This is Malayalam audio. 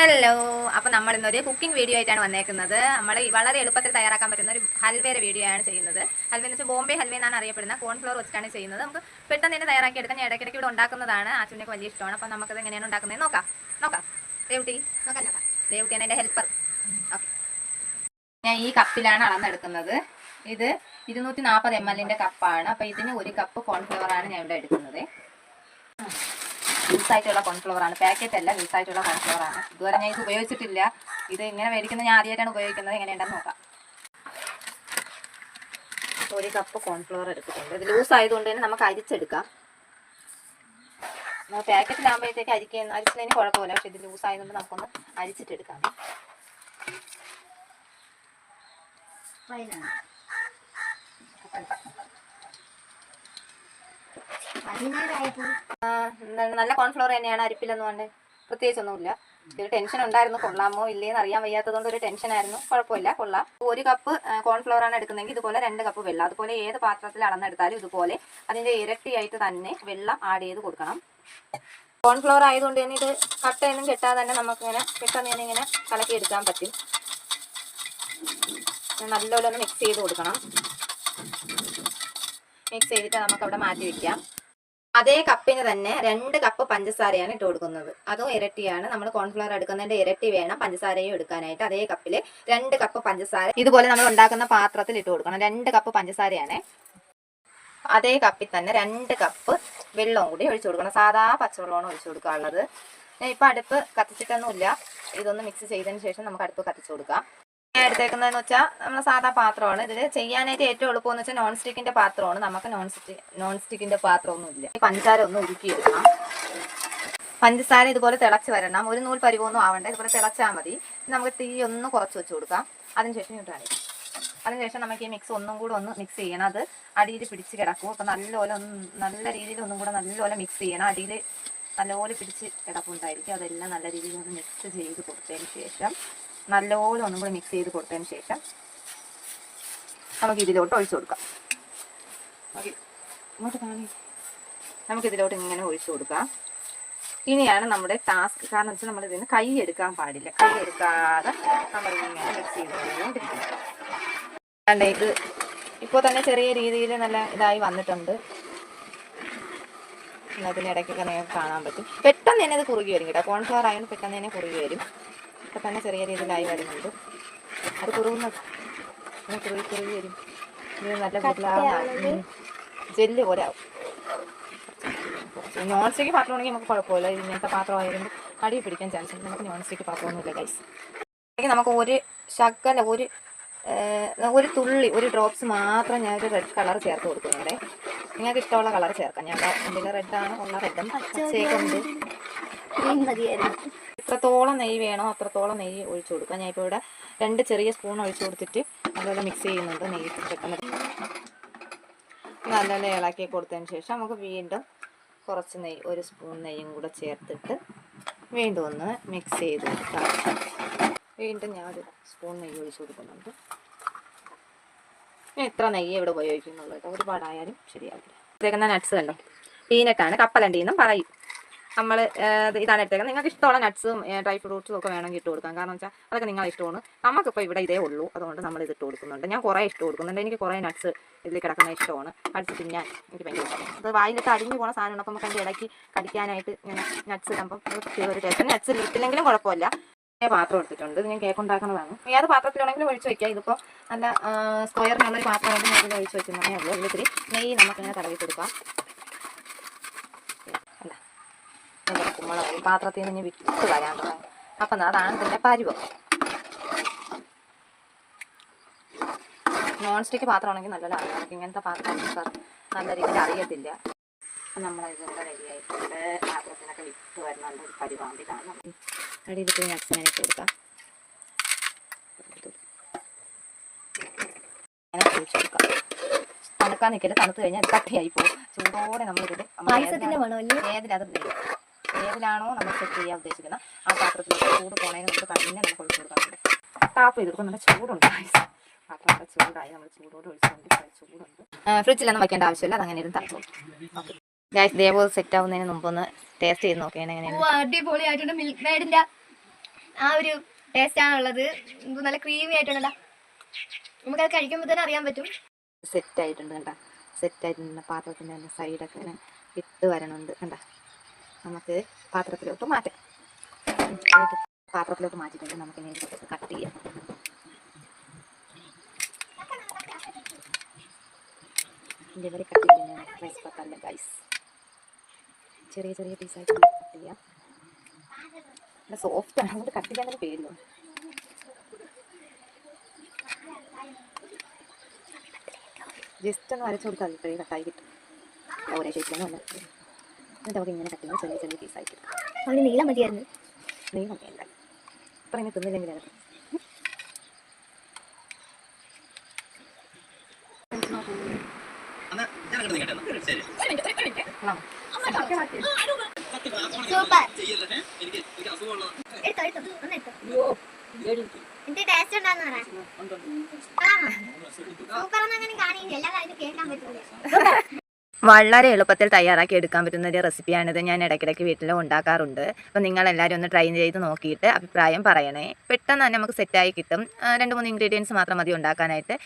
ഹലോ, അപ്പോൾ നമ്മൾ ഇന്നൊരു കുക്കിംഗ് വീഡിയോ ആയിട്ടാണ് വന്നേക്കുന്നത്. നമ്മൾ വളരെ എളുപ്പത്തിൽ തയ്യാറാക്കാൻ പറ്റുന്ന ഒരു ഹൽവയുടെ വീഡിയോ ആണ് ചെയ്യുന്നത്. ഹൽവ എന്ന് വെച്ചാൽ ബോംബെ ഹൽവ എന്നാണ് അറിയപ്പെടുന്നത്. കോൺഫ്ലോർ വെച്ചിട്ടാണ് ചെയ്യുന്നത്. നമുക്ക് പെട്ടെന്ന് തന്നെ തയ്യാറാക്കി എടുക്കാൻ ഞാൻ ഇടയ്ക്കിടയ്ക്ക് ഇവിടെ ഉണ്ടാക്കുന്നതാണ്. ആച്ചുവിനൊക്കെ വലിയ ഇഷ്ടമാണ്. അപ്പോൾ നമുക്കത് എങ്ങനെയാണ് ഉണ്ടാക്കുന്നത് നോക്കാം. ദേവുട്ടിയാണ് എൻ്റെ ഹെൽപ്പർ. ഓക്കെ, ഞാൻ ഈ കപ്പിലാണ് അളന്നെടുക്കുന്നത്. ഇത് 240 ml കപ്പാണ്. അപ്പോൾ ഇതിന് 1 കപ്പ് കോൺഫ്ലവറാണ് ഞാൻ ഇവിടെ എടുക്കുന്നത്. ലൂസായിട്ടുള്ള കോൺഫ്ലവറാണ്, പാക്കറ്റ് അല്ല, ലൂസായിട്ടുള്ള കോൺഫ്ലവറാണ്. ഇതുവരെ ഞാൻ ഇത് ഉപയോഗിച്ചിട്ടില്ല. ഇത് ഇങ്ങനെ മേടിക്കുന്നത് ഞാൻ ആദ്യമായിട്ടാണ് ഉപയോഗിക്കുന്നത്. എങ്ങനെയുണ്ടെന്ന് നോക്കാം. 1 കപ്പ് കോൺഫ്ലവർ എടുത്തിട്ടുണ്ട്. ഇത് ലൂസ് ആയതുകൊണ്ട് തന്നെ നമുക്ക് അരിച്ചെടുക്കാം. പാക്കറ്റിലാകുമ്പോഴത്തേക്ക് അരിച്ചതിന് കുഴപ്പമില്ല. പക്ഷെ ഇത് ലൂസ് ആയതുകൊണ്ട് നമുക്കൊന്ന് അരിച്ചിട്ടെടുക്കാം. നല്ല കോൺഫ്ലവർ തന്നെയാണ്, അരിപ്പിലൊന്നും കൊണ്ട് പ്രത്യേകിച്ചൊന്നുമില്ല. ഒരു ടെൻഷൻ ഉണ്ടായിരുന്നു, കൊള്ളാമോ ഇല്ലേന്ന് അറിയാൻ വയ്യാത്തതുകൊണ്ട് ഒരു ടെൻഷനായിരുന്നു. കുഴപ്പമില്ല, കൊള്ളാം. 1 കപ്പ് കോൺഫ്ലവറാണ് എടുക്കുന്നതെങ്കിൽ ഇതുപോലെ 2 കപ്പ് വെള്ളം, അതുപോലെ ഏത് പാത്രത്തിൽ അളന്നെടുത്താലും ഇതുപോലെ അതിൻ്റെ ഇരട്ടിയായിട്ട് തന്നെ വെള്ളം ആഡ് ചെയ്ത് കൊടുക്കണം. കോൺഫ്ലവർ ആയതുകൊണ്ട് തന്നെ ഇത് കട്ടയൊന്നും കെട്ടാതെ തന്നെ നമുക്കിങ്ങനെ പെട്ടെന്ന് തന്നെ ഇങ്ങനെ കലക്കിയെടുക്കാൻ പറ്റും. നല്ലപോലെ ഒന്ന് മിക്സ് ചെയ്ത് കൊടുക്കണം. മിക്സ് ചെയ്തിട്ട് നമുക്കവിടെ മാറ്റി വയ്ക്കാം. അതേ കപ്പിന് തന്നെ 2 കപ്പ് പഞ്ചസാരയാണ് ഇട്ട് കൊടുക്കുന്നത്. അതും ഇരട്ടിയാണ്. നമ്മൾ കോൺഫ്ലവർ എടുക്കുന്നതിന്റെ ഇരട്ടി വേണം പഞ്ചസാരയും എടുക്കാനായിട്ട്. അതേ കപ്പില് 2 കപ്പ് പഞ്ചസാര ഇതുപോലെ നമ്മൾ ഉണ്ടാക്കുന്ന പാത്രത്തിൽ ഇട്ട് കൊടുക്കണം. 2 കപ്പ് പഞ്ചസാരയാണ്. അതേ കപ്പിൽ തന്നെ 2 കപ്പ് വെള്ളവും കൂടി ഒഴിച്ചു കൊടുക്കണം. സാധാ പച്ചവെള്ളമാണ് ഒഴിച്ചു കൊടുക്കാനുള്ളത്. ഞാൻ ഇപ്പം അടുപ്പ് കത്തിച്ചിട്ടൊന്നുമില്ല. ഇതൊന്ന് മിക്സ് ചെയ്തതിന് ശേഷം നമുക്ക് അടുപ്പ് കത്തിച്ചു കൊടുക്കാം. ഞാൻ എടുത്തേക്കുന്നതെന്ന് വെച്ചാൽ നമ്മൾ സാധാ പാത്രമാണ്. ഇതിൽ ചെയ്യാനായിട്ട് ഏറ്റവും എളുപ്പമെന്ന് വെച്ചാൽ നോൺ സ്റ്റിക്കിന്റെ പാത്രമാണ്. നമുക്ക് നോൺ സ്റ്റിക്കിന്റെ പാത്രമൊന്നുമില്ല. പഞ്ചസാര ഒന്ന് ഉരുക്കിയെടുക്കണം. പഞ്ചസാര ഇതുപോലെ തിളച്ച് വരണം. ഒരു നൂൽ പരിവൊന്നും ആവണ്ട, ഇതുപോലെ തിളച്ചാൽ മതി. നമുക്ക് തീ ഒന്ന് കുറച്ച് വെച്ച് കൊടുക്കാം. അതിനുശേഷം ഇട്ടാണ്. അതിനുശേഷം നമുക്ക് ഈ മിക്സ് ഒന്നും കൂടെ ഒന്ന് മിക്സ് ചെയ്യണം. അത് അടിയിൽ പിടിച്ച് കിടക്കും. അപ്പം നല്ല രീതിയിൽ ഒന്നും കൂടെ നല്ലപോലെ മിക്സ് ചെയ്യണം. അടിയിൽ നല്ലപോലെ പിടിച്ച് കിടപ്പുണ്ടായിരിക്കും. അതെല്ലാം നല്ല രീതിയിൽ ഒന്ന് മിക്സ് ചെയ്ത് കൊടുത്തതിന് ശേഷം നല്ലപോലെ ഒന്നും കൂടി മിക്സ് ചെയ്ത് കൊടുത്തതിന് ശേഷം നമുക്ക് ഇതിലോട്ട് ഒഴിച്ചു കൊടുക്കാം. നമുക്കിതിലോട്ട് ഇങ്ങനെ ഒഴിച്ചു കൊടുക്കാം. ഇനിയാണ് നമ്മുടെ ടാസ്ക്. കാരണം വെച്ചാൽ നമ്മൾ ഇതിന് കൈ എടുക്കാൻ പാടില്ല. കൈ എടുക്കാതെ നമ്മളിങ്ങനെ മിക്സ് ചെയ്തുകൊണ്ടിരിക്കും. ഇത് ഇപ്പോൾ തന്നെ ചെറിയ രീതിയിൽ നല്ല ഇതായി വന്നിട്ടുണ്ട്. അതിനിടയ്ക്കൊക്കെ നിങ്ങൾക്ക് കാണാൻ പറ്റും. പെട്ടെന്ന് തന്നെ ഇത് കുറുകി വരും കേട്ടോ. കോൺഫ്ലവർ ആയതുകൊണ്ട് പെട്ടെന്ന് തന്നെ കുറുകി വരും. ഇപ്പം തന്നെ ചെറിയ രീതിയിലായി വരുന്നുണ്ട്. അത് കുറുകുന്നത് കുറുകി വരും. ഇത് നല്ല ജെല്ല് പോലെ ആവും. നോൺ സ്റ്റിക്ക് പാത്രമാണെങ്കിൽ നമുക്ക് കുഴപ്പമില്ല. ഇങ്ങനത്തെ പാത്രമായതുകൊണ്ട് അടി പിടിക്കാൻ ചാൻസ് ഉണ്ട്. നമുക്ക് നോൺ സ്റ്റിക്ക് പാത്രമൊന്നുമില്ല ഗൈസ്. നമുക്ക് ഒരു തുള്ളി, ഒരു ഡ്രോപ്സ് മാത്രം ഞാൻ ഒരു റെഡ് കളർ ചേർത്ത് കൊടുക്കുന്നുണ്ട്. നിങ്ങൾക്ക് ഇഷ്ടമുള്ള കളർ ചേർക്കാം. ഞാൻ എന്തെങ്കിലും റെഡാണ് ഉള്ള റെഡും പച്ചയുണ്ട്. എത്രത്തോളം നെയ്യ് വേണോ അത്രത്തോളം നെയ്യ് ഒഴിച്ചു കൊടുക്കാം. ഞാൻ ഇപ്പോൾ ഇവിടെ 2 ചെറിയ സ്പൂൺ ഒഴിച്ചു കൊടുത്തിട്ട് നല്ലപോലെ മിക്സ് ചെയ്യുന്നുണ്ട്. നെയ്യ് പെട്ടെന്ന് നല്ലപോലെ ഇളക്കി കൊടുത്തതിന് ശേഷം നമുക്ക് വീണ്ടും കുറച്ച് നെയ്യ്, 1 സ്പൂൺ നെയ്യും കൂടെ ചേർത്തിട്ട് വീണ്ടും ഒന്ന് മിക്സ് ചെയ്ത് കൊടുക്കാം. വീണ്ടും ഞാൻ 1 സ്പൂൺ നെയ്യ് ഒഴിച്ചു കൊടുക്കുന്നുണ്ട്. ഞാൻ ഇത്ര നെയ്യ് ഇവിടെ ഉപയോഗിക്കുന്നുള്ളൂ കേട്ടോ. ഒരുപാടായാലും ശരിയാവില്ല. ഇതേക്കുന്ന നട്ട്സ് കണ്ടോ, പീനട്ടാണ്. കപ്പലണ്ടിന്നും പറയും നമ്മൾ. ഇതാണ് എടുത്തേക്കുന്നത്. നിങ്ങൾക്ക് ഇഷ്ടമുള്ള നട്ട്സും ഡ്രൈ ഫ്രൂട്ട്സും ഒക്കെ വേണമെങ്കിൽ ഇട്ട് കൊടുക്കാം. കാരണം വെച്ചാൽ അതൊക്കെ നിങ്ങളെ ഇഷ്ടമാണ്. നമുക്കിപ്പോൾ ഇവിടെ ഇതേ ഉള്ളൂ, അതുകൊണ്ട് നമ്മൾ ഇത് ഇട്ട് കൊടുക്കുന്നുണ്ട്. ഞാൻ കുറേ ഇട്ട് കൊടുക്കുന്നുണ്ട്. എനിക്ക് കുറേ നട്ട്സ് ഇതിൽ കിടക്കുന്ന ഇഷ്ടമാണ്. അടിച്ച് തിന്നാൻ എനിക്ക് ഭയങ്കര ഇഷ്ടമാണ്. അത് വായിലിട്ട് അടിഞ്ഞു പോകുന്ന സാധനമാണ്. അപ്പം നമുക്ക് അതിൻ്റെ ഇടയ്ക്ക് കടിക്കാനായിട്ട് ഇങ്ങനെ നട്ട്സ് ഇടുമ്പം ഒരു ടേസ്റ്റ്. നട്ട്സ് ഇട്ടില്ലെങ്കിലും കുഴപ്പമില്ല. പാത്രം എടുത്തിട്ടുണ്ട്. ഇത് ഞാൻ കേക്ക് ഉണ്ടാക്കുന്നതാണ്. ഏത് പാത്രത്തിലാണെങ്കിലും ഒഴിച്ച് വയ്ക്കാം. ഇതിപ്പോൾ നല്ല സ്ക്വയറിനുള്ളൊരു പാത്രമായിട്ട് ഞാൻ ഇതിൽ ഒഴിച്ച് വെക്കുന്നതേ ഉള്ളൂ. ഇതിൽ നെയ്യ് നമുക്കിങ്ങനെ തടവി കൊടുക്കാം. പാത്രത്തിൽ നിന്ന് വിട്ട് വരാൻ തുടങ്ങും. അപ്പം അതാണ് ഇതിൻ്റെ പരുവം. നോൺ സ്റ്റിക്ക് പാത്രമാണെങ്കിൽ നല്ലപോലെ അറിയാം. നമുക്ക് ഇങ്ങനത്തെ പാത്രം നല്ല രീതിയിൽ അറിയത്തില്ല. നമ്മളിതിവിടെ റെഡിയായിട്ടുണ്ട്. പാത്രത്തിനൊക്കെ വിട്ട് വരുന്നുണ്ട്. ഒരു പരുവാണ്. ഇതാണ് അടിയിലിട്ട് നട്ട്സ് ഞാൻ ഇട്ട് കൊടുക്കാം. അങ്ങനെ ഒഴിച്ചു കൊടുക്കാം. തണുക്കാൻ നിൽക്കല്. തണുത്ത് കഴിഞ്ഞാൽ അത് കട്ടിയായി പോകും. ചൂടോടെ നമ്മളിതിൽ ഏതിലാണോ നമ്മൾ സെറ്റ് ചെയ്യാൻ ഉദ്ദേശിക്കുന്നത് ആ പാത്രത്തിൽ ചൂട് പോണതിന് നമുക്ക് തന്നെ നമുക്ക് ഒഴിച്ചു കൊടുക്കാറുണ്ട്. ടാപ്പ് ചെയ്ത് കൊടുക്കും. നല്ല ചൂടുണ്ട്. പാത്രം നല്ല ചൂടായി. നമ്മൾ ചൂടോട് ഒഴിച്ചുകൊണ്ട് ചൂടുണ്ട്. ഫ്രിഡ്ജിലൊന്നും വയ്ക്കേണ്ട ആവശ്യമില്ല. അതങ്ങനെ ഇരുന്ന് തണുക്കും. ഓക്കെ ഗൈസ്, ദേവോ സെറ്റ് ആവുന്നതിന് മുമ്പ് ഒന്ന് ടേസ്റ്റ് ചെയ്ത് നോക്കിയാണ് എങ്ങനെയാണ്. അടിപൊളിയായിട്ടുണ്ട്. മിൽക്ക് മെയ്ഡിന്റെ ആ ഒരു ടേസ്റ്റാണുള്ളത്. നല്ല ക്രീമി ആയിട്ടുണ്ടോ, നമുക്കത് കഴിക്കുമ്പോൾ തന്നെ അറിയാൻ പറ്റും. സെറ്റായിട്ടുണ്ട് കണ്ട, സെറ്റായിട്ടുണ്ട്. പാത്രത്തിൻ്റെ തന്നെ സൈഡൊക്കെ ഇങ്ങനെ ഇട്ട് വരണുണ്ട് കണ്ട. നമുക്ക് പാത്രത്തിലോട്ട് മാറ്റാം. പാത്രത്തിലോട്ട് മാറ്റിയിട്ട് നമുക്കിനി കട്ട് ചെയ്യാം. ഇതേപോലെ കട്ട് ചെയ്യുന്നതാണ് റൈസ് പത്താലിൻ്റെ ഗൈസ്. ചെറിയ ചെറിയ പീസായിട്ട് കട്ട് ചെയ്യാം. നല്ല സോഫ്റ്റ് ആണ്, അതുകൊണ്ട് കട്ട് ചെയ്യാൻ തന്നെ പേടിയോ. ജസ്റ്റ് ഒന്ന് വരച്ചു കൊടുത്താൽ ഇപ്പോഴേ കട്ടായി കിട്ടും. ഒരേ ഷേപ്പിലൊന്നും അല്ല. എന്നിട്ട് നമുക്ക് ഇങ്ങനെ കട്ട് ചെയ്യുമ്പോൾ ചെറിയ ചെറിയ പീസായിട്ട് എടുക്കാം. അതിന് നീളം മതിയായിരുന്നു. നീളം വേണ്ട, ഇപ്പം ഇങ്ങനെ തിന്നില്ലെങ്കിൽ അത് സൂപ്പർ. ടേസ്റ്റ് ഉണ്ടാന്ന് പറയാം. സൂപ്പർ എന്നങ്ങനെ കാണില്ല, എല്ലാ കാര്യം കേൾക്കാൻ പറ്റില്ല. വളരെ എളുപ്പത്തിൽ തയ്യാറാക്കി എടുക്കാൻ പറ്റുന്ന ഒരു റെസിപ്പിയാണിത്. ഞാൻ ഇടയ്ക്കിടയ്ക്ക് വീട്ടിൽ ഉണ്ടാക്കാറുണ്ട്. അപ്പോൾ നിങ്ങളെല്ലാവരും ഒന്ന് ട്രൈ ചെയ്ത് നോക്കിയിട്ട് അഭിപ്രായം പറയണേ. പെട്ടെന്ന് തന്നെ നമുക്ക് സെറ്റായി കിട്ടും. 2-3 ഇൻഗ്രീഡിയൻസ് മാത്രം മതി ഉണ്ടാക്കാനായിട്ട്.